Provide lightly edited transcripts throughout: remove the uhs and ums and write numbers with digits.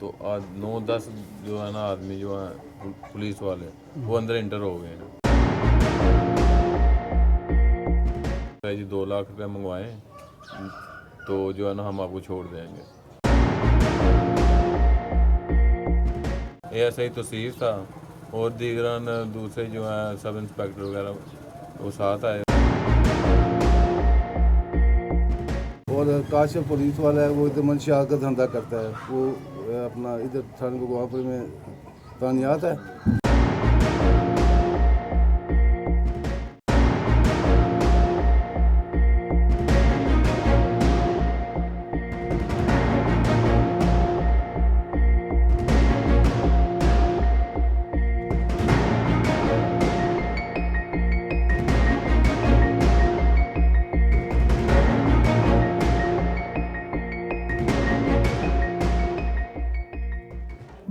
तो आज 9-10 जो है ना आदमी जो है पुलिस वाले वो अंदर इंटर हो गए हैं। जी 2 लाख रुपए मंगवाएं तो जो है ना हम आपको छोड़ देंगे। एएसआई तौसीफ था और दीगरान दूसरे जो हैं सब इंस्पेक्टर वगैरह वो साथ आए। और काशिफ पुलिस वाला है, वो इधर मंशियात का धंधा करता है, वो अपना इधर थाने भगवानपुर में तानियात है।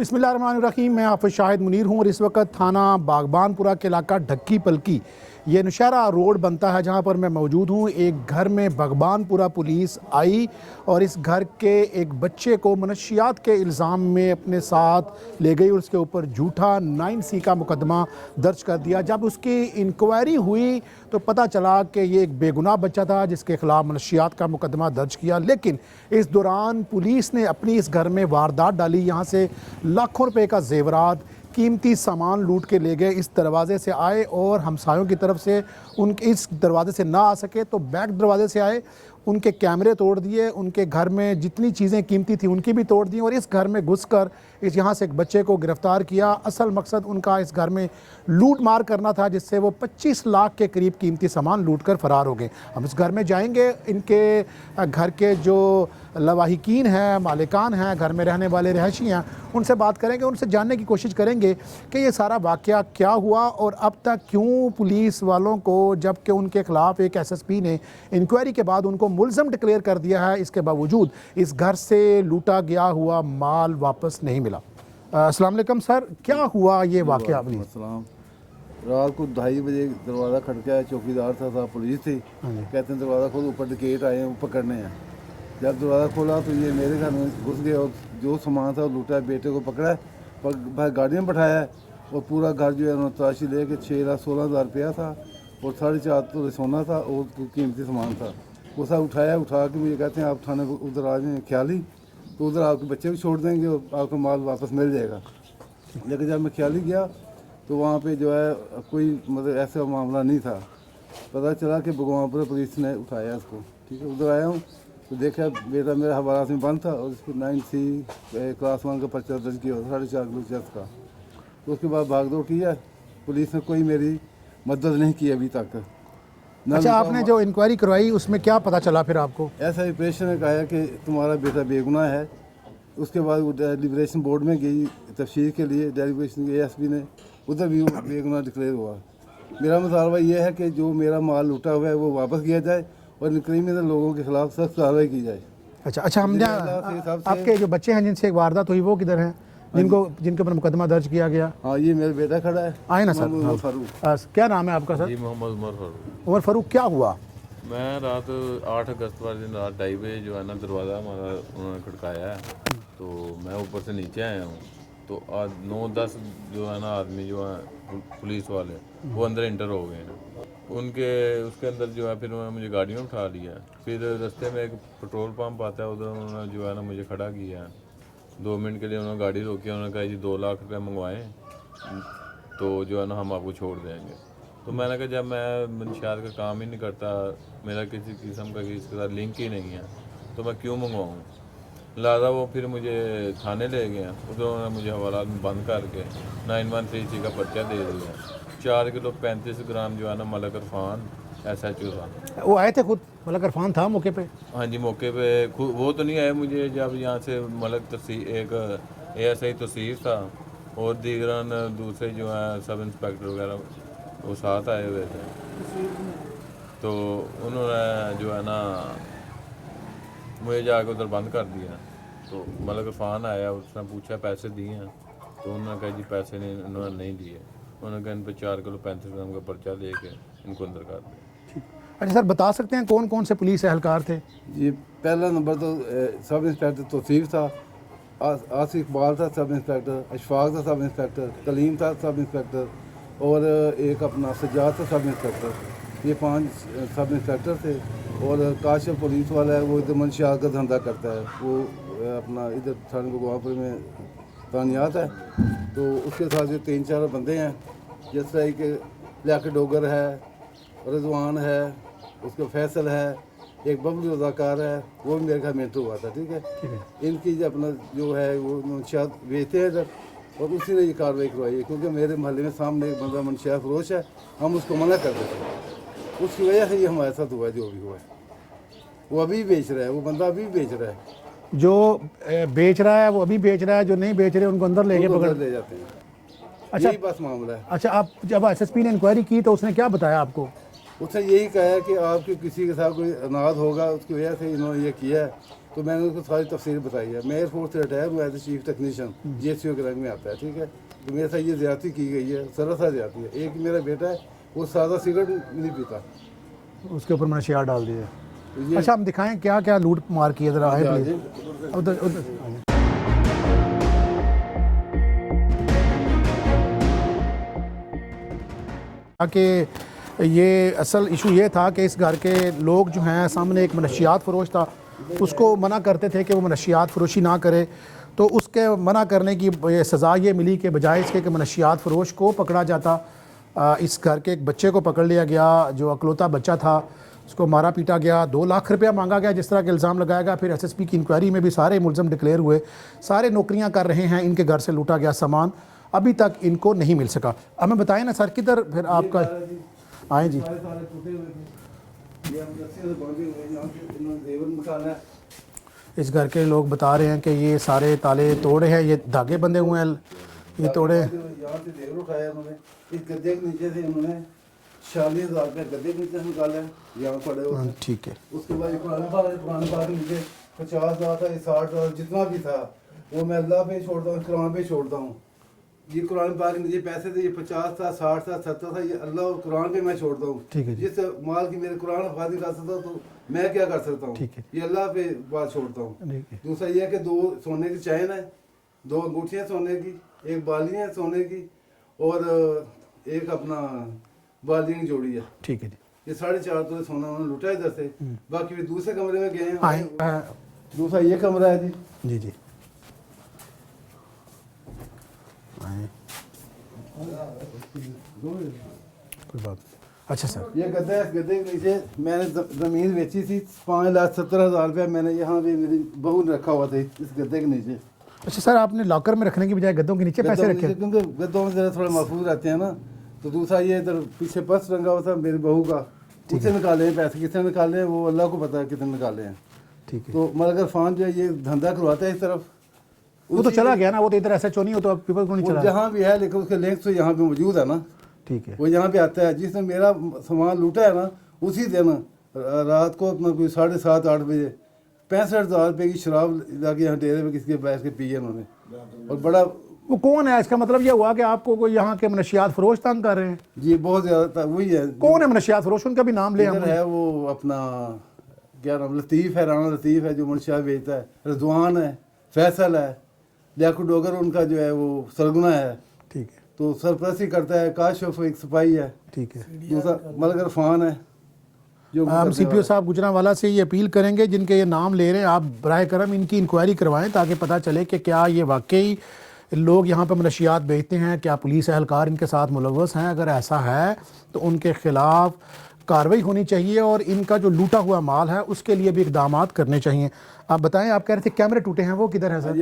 बिस्मिल्लाहिर्रहमानिर्रहीम। मैं हाफिज़ शाहिद मुनीर हूँ और इस वक्त थाना बागबानपुरा के इलाका ढक्की पलकी ये नौशहरा रोड बनता है जहाँ पर मैं मौजूद हूँ। एक घर में बागबानपुरा पुलिस आई और इस घर के एक बच्चे को मनशियात के इल्ज़ाम में अपने साथ ले गई और उसके ऊपर झूठा 9C का मुकदमा दर्ज कर दिया। जब उसकी इंक्वायरी हुई तो पता चला कि ये एक बेगुनाह बच्चा था जिसके ख़िलाफ़ मनशियात का मुकदमा दर्ज किया। लेकिन इस दौरान पुलिस ने अपनी इस घर में वारदात डाली। यहाँ से लाखों रुपए का जेवरात, कीमती सामान लूट के ले गए। इस दरवाज़े से आए और हमसायों की तरफ से उनके इस दरवाज़े से ना आ सके तो बैक दरवाज़े से आए, उनके कैमरे तोड़ दिए, उनके घर में जितनी चीज़ें कीमती थी उनकी भी तोड़ दी और इस घर में घुसकर इस यहाँ से एक बच्चे को गिरफ़्तार किया। असल मकसद उनका इस घर में लूट मार करना था जिससे वो 25 लाख के करीब कीमती सामान लूट कर फ़रार हो गए। हम इस घर में जाएंगे, इनके घर के जो लवाहिकीन हैं, मालिकान हैं, घर में रहने वाले रहायशी हैं, उनसे बात करेंगे, उनसे जानने की कोशिश करेंगे कि ये सारा वाक़या क्या हुआ और अब तक क्यों पुलिस वालों को, जबकि उनके ख़िलाफ़ एक SSP ने इंक्वायरी के बाद उनको मुल्ज़म डिक्लेयर कर दिया है, इसके बावजूद इस घर से लूटा गया हुआ माल वापस नहीं मिला। अस्सलाम वालेकुम सर, क्या हुआ ये वाक़या? अस्सलाम। रात को 2:30 बजे दरवाज़ा खटका, चौकीदार था, पुलिस थी, कहते हैं दरवाज़ा खोलो, ऊपर डकैत आए हैं, वो पकड़ने हैं। जब दरवाज़ा खोला तो ये मेरे घर में घुस गए और जो सामान था वो लूटा है, बेटे को पकड़ा है, भाई गाड़ी में बैठाया है और पूरा घर जो है उन्होंने तलाशी ले के 6,16,000 रुपया था और 4.5 तोले सोना था और कीमती सामान था। वो सब उठा के मुझे कहते हैं आप थाने उधर आ जाएँ ख्याली, तो उधर आपके बच्चे भी छोड़ देंगे और आपका माल वापस मिल जाएगा। लेकिन जब मैं ख्याली गया तो वहाँ पे जो है कोई मतलब ऐसा मामला नहीं था। पता चला कि भगवानपुर पुलिस ने उठाया इसको। ठीक है, उधर आया हूँ तो देखा बेटा मेरा हवालात में बंद था और इसको 9C क्लास 1 का पर्चा दर्ज किया 4.5 किलो चेस्ट का। तो उसके बाद भाग दौड़ की है, पुलिस ने कोई मेरी मदद नहीं की अभी तक। अच्छा, आपने जो इंक्वायरी करवाई उसमें क्या पता चला फिर आपको? ऐसा ऑपरेशन ने कहा कि तुम्हारा बेटा बेगुनाह है। उसके बाद वो डिलीब्रेशन बोर्ड में गई तफसीर के लिए, डेलीब्रेशन के ASP ने, उधर भी वो बेगुनाह डिक्लेयर हुआ। मेरा मुतालबा ये है कि जो मेरा माल लूटा हुआ है वो वापस किया जाए और क्रिमिनल लोगों के खिलाफ सख्त कार्रवाई की जाए। अच्छा, हमने आपके जो बच्चे हैं जिनसे एक वारदात हुई वो किधर हैं, जिनके ऊपर मुकदमा दर्ज किया गया? हाँ, ये मेरा बेटा खड़ा है। आए ना सर। फारूक। क्या नाम है आपका सर? जी मोहम्मद उमर फारूक। उमर फारूक, क्या हुआ? मैं रात 8 अगस्त वाले दिन रात 2:30 बजे जो है ना दरवाज़ा हमारा उन्होंने खड़काया है, तो मैं ऊपर से नीचे आया हूँ तो आज 9-10 जो है ना आदमी जो है पुलिस वाले वो अंदर इंटर हो गए हैं। उसके अंदर जो है फिर उन्होंने मुझे गाड़ी में उठा लिया। फिर रास्ते में एक पेट्रोल पंप आता है, उधर उन्होंने जो है ना मुझे खड़ा किया। 2 मिनट के लिए उन्होंने गाड़ी रोकी, उन्होंने कहा जी 2 लाख रुपए मंगवाएं तो जो है ना हम आपको छोड़ देंगे। तो मैंने कहा जब मैं मंशियात का काम ही नहीं करता, मेरा किसी किस्म का किसी के साथ लिंक ही नहीं है, तो मैं क्यों मंगवाऊँ। लिहाजा वो फिर मुझे थाने ले गए, उधर उन्होंने मुझे हवालात में बंद करके 913C का पर्चा दे दिया। 4 किलो 35 ग्राम जो है ना मलक इरफान SHO था। वो आए थे खुद? मलक इरफान था मौके पे? हाँ जी, मौके पे खुद वो तो नहीं आए, मुझे जब यहाँ से एक ASI तौसीफ था और दीगरान दूसरे जो हैं सब इंस्पेक्टर वगैरह वो साथ आए हुए थे, तो उन्होंने जो है ना मुझे जाकर उधर बंद कर दिया। तो मलक इरफान आया, उसने पूछा पैसे दिए हैं, तो उन्होंने कहा जी पैसे नहीं, उन्होंने नहीं दिए। उन्होंने कहा इन पर 4 किलो 35 ग्राम का पर्चा दे के इनको अंदर कर दिया। अच्छा सर, बता सकते हैं कौन कौन से पुलिस एहलकार थे? जी, पहला नंबर तो सब इंस्पेक्टर तौसीफ था, आसिफ इकबाल था सब इंस्पेक्टर, अशफाक था सब इंस्पेक्टर, कलीम था सब इंस्पेक्टर और एक अपना सज्जाद था सब इंस्पेक्टर। ये 5 सब इंस्पेक्टर थे। और काशिफ पुलिस वाला है, वो इधर मंशियात का धंधा करता है, वो अपना इधर थाने भगवानपुर में तानियात है। तो उसके साथ ये 3-4 बंदे हैं, जिस तरह कि लियाकत डोगर है, रिजवान है, उसका फैसल है, एक बबलू रजाकार है, वो भी मेरे घर में हुआ था। ठीक है, इनकी जो अपना जो है वो मंशियात बेचते हैं इधर, और उसी ने ये कार्रवाई करवाई है। क्योंकि मेरे महल्ले में सामने एक बंदा मंशियात फरोश है, हम उसको मना कर देते हैं, उसकी वजह से ये हमारे साथ हुआ है जो भी हुआ है। वो अभी बेच रहा है, वो बंदा अभी बेच रहा है। जो बेच रहा है वो अभी बेच रहा है, जो नहीं बेच रहे उनको अंदर लेके उनको पकड़ अंदर ले जाते हैं। अच्छा। यही बस मामला है। अच्छा, आप जब एसएसपी ने इंक्वायरी की तो उसने क्या बताया आपको? उसने यही कहा है कि आपके किसी के साथ कोई अनाज होगा, उसकी वजह से इन्होंने ये किया है। तो मैंने उसको सारी तफसीर बताई है। मैं एयरफोर्स से रिटायर हुआ एज चीफ टेक्नीशियन, GSO के रंग में आता है। ठीक है, तो मेरे साथ ये ज्यादती की गई है, सरसा ज्यादती है। एक मेरा बेटा है, वो सादा सिगरेट नहीं पीता, उसके ऊपर मनशियात डाल दिए। तो ये अच्छा, हम दिखाएं क्या क्या लूट मार की है, जरा आए आज प्लीज। उधर उधर कि ये असल इशू ये था कि इस घर के लोग जो हैं, सामने एक मनशियात फरोश था, उसको मना करते थे कि वो मनशियात फरोशी ना करे। तो उसके मना करने की सज़ा ये मिली कि बजाय इसके कि मनशियात फरोश को पकड़ा जाता, इस घर के एक बच्चे को पकड़ लिया गया, जो अकलौता बच्चा था, उसको मारा पीटा गया, 2 लाख रुपया मांगा गया, जिस तरह के इल्ज़ाम लगाया गया। फिर एसएसपी की इंक्वायरी में भी सारे मुलज़म डिक्लेयर हुए, सारे नौकरियां कर रहे हैं, इनके घर से लूटा गया सामान अभी तक इनको नहीं मिल सका। हमें बताएं ना सर, किधर फिर आपका आए जी? इस घर के लोग बता रहे हैं कि ये सारे ताले तोड़े हैं, ये धागे बंधे हुए हैं, ये तोड़े। यहाँ से देवर उठाया उन्होंने, इस गद्दे के नीचे से उन्होंने 40,000 रुपये गद्दे के नीचे से निकाला है, यहाँ पड़े हुए हैं। ठीक है। उसके बाद कुरान पाक के नीचे 50,000 था, 60,000 जितना भी था वो मैं अल्लाह पे छोड़ता हूँ, कुरान पे छोड़ता हूँ। ये कुरान पाक के नीचे पैसे थे, ये 50 था, 60 था, 70 था, ये अल्लाह और कुरान पे मैं छोड़ता हूँ। ठीक है जी। जिस माल की मेरे कुरान हिफाजत कर सकता हूँ, तो मैं क्या कर सकता हूँ? ठीक है। ये अल्लाह पे बात छोड़ता हूँ। ठीक है। दूसरा ये है कि 2 सोने की चैन है, 2 अंगूठियाँ सोने की, एक बाली है सोने की, और एक अपना बाली की जोड़ी है। ठीक है जी। ये 4.5 तोले सोना उन्होंने लुटा इधर से। बाकी भी दूसरे कमरे में गए आए हैं। दूसरा ये कमरा है जी। जी जी। आए। कोई बात। अच्छा सर, ये गद्दा है, गद्दे के नीचे मैंने ज़मीन बेची थी, 5,70,000 रुपया मैंने यहाँ भी मेरी बहू ने रखा हुआ था इस गद्दे के नीचे। अच्छा सर, आपने लॉकर में रखने की बजाय गद्दों के नीचे पैसे रखे? क्योंकि गद्दों में जरा थोड़ा महफूज रहते हैं ना। तो दूसरा ये इधर पीछे पर्स रंगा हुआ था मेरी बहू का, उससे निकाले हैं पैसे। कितने निकाले हैं वो अल्लाह को पता है कितने निकाले हैं। ठीक है। तो मगर फान जो है ये धंधा करवाता है इस तरफ, वो तो चला गया ना, वो तो इधर SHO नहीं हो, तो अब पीपल को नहीं चला। जहाँ भी है, लेकिन उसके लिंक तो यहाँ पे मौजूद है ना। ठीक है। वो यहाँ पे आता है। जिसने मेरा सामान लूटा है ना, उसी दिन रात को अपना कोई 7:30-8 बजे 65,000 रुपये की शराब लाके यहाँ डेरे में किसी के बैठ के पी है उन्होंने। और बड़ा वो कौन है? इसका मतलब ये हुआ कि आपको कोई यहाँ के मनशियात फरोश तंग कर रहे हैं? जी, बहुत ज़्यादा वही है। कौन है मनशियात फरोश? उनका भी नाम ले हम। इधर है वो अपना क्या नाम, लतीफ़ है, राना लतीफ़ है जो मनशियात बेचता है, रिजवान है, फैसल है, लियाकत डोगर उनका जो है वो सरगुना है। ठीक है। तो सरपरस्ती करता है। काशिफ एक सिपाही है। ठीक है। दूसरा मलक इरफान है जो हम CPO साहब गुजरांवाला से ये अपील करेंगे, जिनके ये नाम ले रहे हैं, आप बराए करम इनकी इंक्वायरी करवाएं, ताकि पता चले कि क्या ये वाकई लोग यहाँ पर मनशियात बेचते हैं, क्या पुलिस एहलकार इनके साथ मुलव्वस हैं। अगर ऐसा है तो उनके खिलाफ कार्रवाई होनी चाहिए, और इनका जो लूटा हुआ माल है उसके लिए भी इकदाम करने चाहिए। आप बताएं, आप कह रहे थे कैमरे टूटे हैं, वो किधर है सर?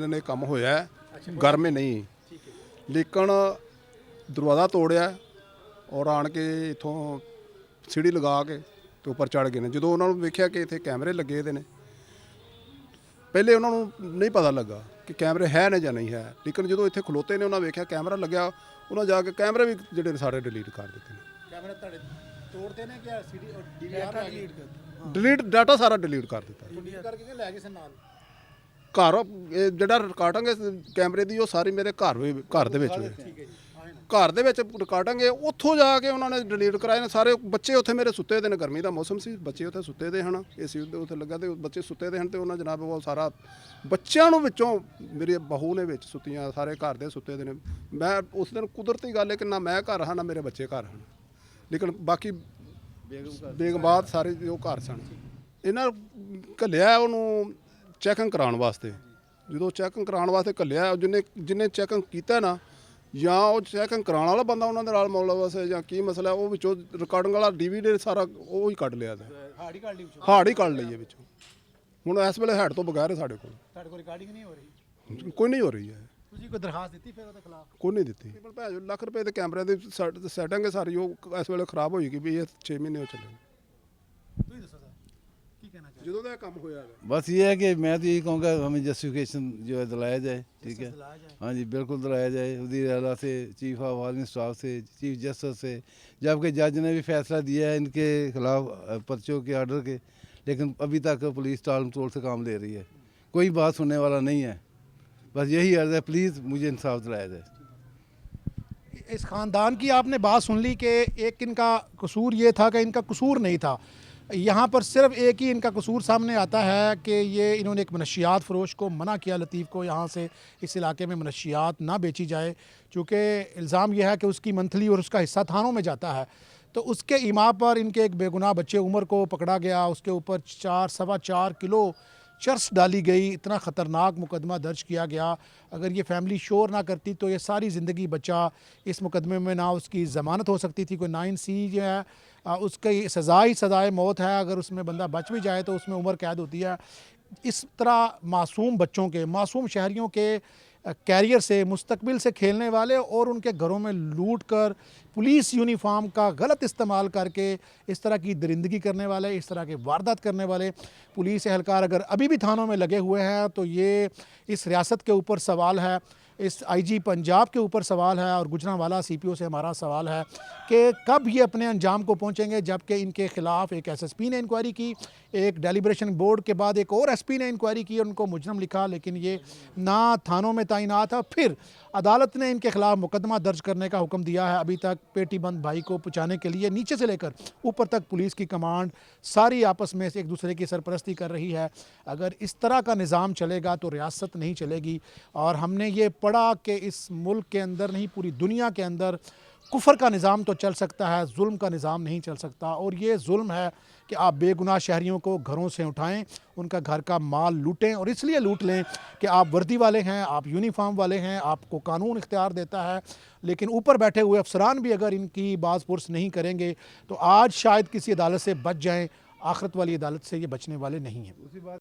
ने काम होया है घर में नहीं, लेकिन दरवाज़ा तोड़िया और आन के इथों सीढ़ी लगा के तो ऊपर चढ़ गए ने। जो उन्होंने वेख्या कि इतने कैमरे लगे ने, पहले उन्होंने नहीं पता लगा कि कैमरे है ने या नहीं है, लेकिन जो इतने खलोते ने उन्होंने वेख्या कैमरा लग्या, उन्होंने जाके कैमरे भी जोड़े सारे डिलीट कर दिते हैं। तोड़ते ने क्या सीडी और डीवीआर डिलीट डाटा सारा डिलीट कर दिता करके ले गए से नाल। घर ਜਿਹੜਾ ਰਿਕਾਰਡਿੰਗ ਕੈਮਰੇ ਦੀ ਉਹ ਸਾਰੀ ਮੇਰੇ ਘਰ ਦੇ ਵਿੱਚ ਹੋਈ। ਘਰ ਦੇ ਵਿੱਚ ਰਿਕਾਰਡਿੰਗ ਹੈ ਉੱਥੋਂ ਜਾ ਕੇ ਉਹਨਾਂ ਨੇ ਡਿਲੀਟ ਕਰਾਏ ਨੇ ਸਾਰੇ ਬੱਚੇ ਉੱਥੇ ਮੇਰੇ ਸੁੱਤੇ ਦੇ ਨੇ ਗਰਮੀ ਦਾ ਮੌਸਮ ਸੀ ਬੱਚੇ ਉੱਥੇ ਸੁੱਤੇ ਦੇ ਹਨ ਏਸੀ ਉੱਥੇ ਲੱਗਾ ਤੇ ਬੱਚੇ ਸੁੱਤੇ ਦੇ ਹਨ ਤੇ ਉਹਨਾਂ ਜਨਾਬ ਉਹ ਸਾਰਾ ਬੱਚਿਆਂ ਨੂੰ ਵਿੱਚੋਂ ਮੇਰੀ ਬਹੂ ਨੇ ਵਿੱਚ ਸੁੱਤੀਆਂ ਸਾਰੇ ਘਰ ਦੇ ਸੁੱਤੇ ਦੇ ਨੇ ਮੈਂ ਉਸ ਦਿਨ ਕੁਦਰਤੀ ਗੱਲ ਹੈ ਕਿ ਨਾ ਮੈਂ ਘਰ ਹਾਂ ਨਾ ਮੇਰੇ ਬੱਚੇ ਘਰ ਹਨ ਲੇਕਿਨ ਬਾਕੀ ਬੇਗਮਾਤ ਸਾਰੇ ਜੋ ਘਰ ਸਨ ਇਹਨਾਂ ਘੱਲਿਆ ਉਹਨੂੰ ਚੈਕਿੰਗ ਕਰਾਉਣ ਵਾਸਤੇ ਜਦੋਂ ਚੈਕਿੰਗ ਕਰਾਉਣ ਵਾਸਤੇ ਘੱਲਿਆ ਜਿਹਨੇ ਚੈਕਿੰਗ ਕੀਤਾ ਨਾ ਜਾਂ ਉਹ ਚੈਕਿੰਗ ਕਰਾਉਣ ਵਾਲਾ ਬੰਦਾ ਉਹਨਾਂ ਦੇ ਨਾਲ ਮੌਲਵਸ ਹੈ ਜਾਂ ਕੀ ਮਸਲਾ ਉਹ ਵਿੱਚੋਂ ਰਿਕਾਰਡਿੰਗ ਵਾਲਾ DVD ਸਾਰਾ ਉਹ ਹੀ ਕੱਢ ਲਿਆ ਹਾਰਡ ਹੀ ਕੱਢ ਲਈ ਹੈ ਵਿੱਚੋਂ ਹੁਣ ਇਸ ਵੇਲੇ ਹੈਡ ਤੋਂ ਬਗੈਰ ਹੈ ਸਾਡੇ ਕੋਲ ਰਿਕਾਰਡਿੰਗ ਨਹੀਂ ਹੋ ਰਹੀ ਕੋਈ ਨਹੀਂ ਹੋ ਰਹੀ ਹੈ ਤੁਸੀਂ ਕੋਈ ਦਰਖਾਸਤ ਦਿੱਤੀ ਫਿਰ ਉਹਦੇ ਖਿਲਾਫ ਕੋਈ ਨਹੀਂ ਦਿੱਤੀ ਭੈਣ ਲੱਖ ਰੁਪਏ ਦੇ ਕੈਮਰਿਆਂ ਦੀ ਸੈਟਿੰਗ ਹੈ ਸਾਰੀ ਉਹ ਇਸ ਵੇਲੇ ਖਰਾਬ ਹੋਈ ਗਈ ਵੀ ਇਹ 6 ਮਹੀਨੇ ਹੋ ਚੱਲੇ ਤੁਸੀਂ ਦੱਸੋ ਸਰ ਕੀ ਕਹਿਣਾ ਚਾਹੁੰਦੇ ਜਦੋਂ ਦਾ ਇਹ ਕੰਮ ਹੋਇਆ बस ये है कि मैं तो यही कहूँगा हमें जस्टिफिकेशन जो है दिलाया जाए ठीक है हाँ जी बिल्कुल दिलाया जाए वज़ीर आला से चीफ ऑफ आर्मी स्टाफ से चीफ जस्टिस से जबकि जज ने भी फैसला दिया है इनके खिलाफ पर्चों के आर्डर के लेकिन अभी तक पुलिस टाल मटोल से काम ले रही है कोई बात सुनने वाला नहीं है बस यही अर्ज़ है प्लीज़ मुझे इंसाफ दिलाया जाए इस ख़ानदान की आपने बात सुन ली कि एक इनका कसूर ये था कि इनका कसूर नहीं था यहाँ पर सिर्फ एक ही इनका कसूर सामने आता है कि ये इन्होंने एक मनशियात फ़रोश को मना किया लतीफ़ को यहाँ से इस इलाके में मनशियात ना बेची जाए चूँकि इल्ज़ाम यह है कि उसकी मंथली और उसका हिस्सा थानों में जाता है तो उसके इमा पर इनके एक बेगुनाह बच्चे उमर को पकड़ा गया उसके ऊपर 4.25 किलो चर्स डाली गई इतना ख़तरनाक मुकदमा दर्ज किया गया अगर ये फैमिली शोर ना करती तो ये सारी ज़िंदगी बच्चा इस मुकदमे में ना उसकी ज़मानत हो सकती थी कोई 9C जो है उसकी सज़ाए मौत है अगर उसमें बंदा बच भी जाए तो उसमें उम्र कैद होती है इस तरह मासूम बच्चों के मासूम शहरियों के कैरियर से मुस्तकबिल से खेलने वाले और उनके घरों में लूट कर पुलिस यूनिफॉर्म का गलत इस्तेमाल करके इस तरह की दरिंदगी करने वाले इस तरह के वारदात करने वाले पुलिस एहलकार अगर अभी भी थानों में लगे हुए हैं तो ये इस रियासत के ऊपर सवाल है इस IG पंजाब के ऊपर सवाल है और गुजरांवाला CPO से हमारा सवाल है कि कब ये अपने अंजाम को पहुंचेंगे जबकि इनके ख़िलाफ़ एक SSP ने इंक्वायरी की एक डेलिब्रेशन बोर्ड के बाद एक और SP ने इंक्वायरी की उनको मुजरम लिखा लेकिन ये ना थानों में तैनात था फिर अदालत ने इनके ख़िलाफ़ मुकदमा दर्ज करने का हुक्म दिया है अभी तक पेटी बंद भाई को पहुँचाने के लिए नीचे से लेकर ऊपर तक पुलिस की कमांड सारी आपस में एक दूसरे की सरपरस्ती कर रही है अगर इस तरह का निज़ाम चलेगा तो रियासत नहीं चलेगी और हमने ये पढ़ा कि इस मुल्क के अंदर नहीं पूरी दुनिया के अंदर कुफर का निज़ाम तो चल सकता है जुल्म का निज़ाम नहीं चल सकता और ये जुल्म है कि आप बेगुनाह शहरियों को घरों से उठाएं उनका घर का माल लूटें और इसलिए लूट लें कि आप वर्दी वाले हैं आप यूनिफॉर्म वाले हैं आपको कानून इख्तियार देता है लेकिन ऊपर बैठे हुए अफसरान भी अगर इनकी बाज़ पुरस नहीं करेंगे तो आज शायद किसी अदालत से बच जाएँ आखिरत वाली अदालत से ये बचने वाले नहीं हैं।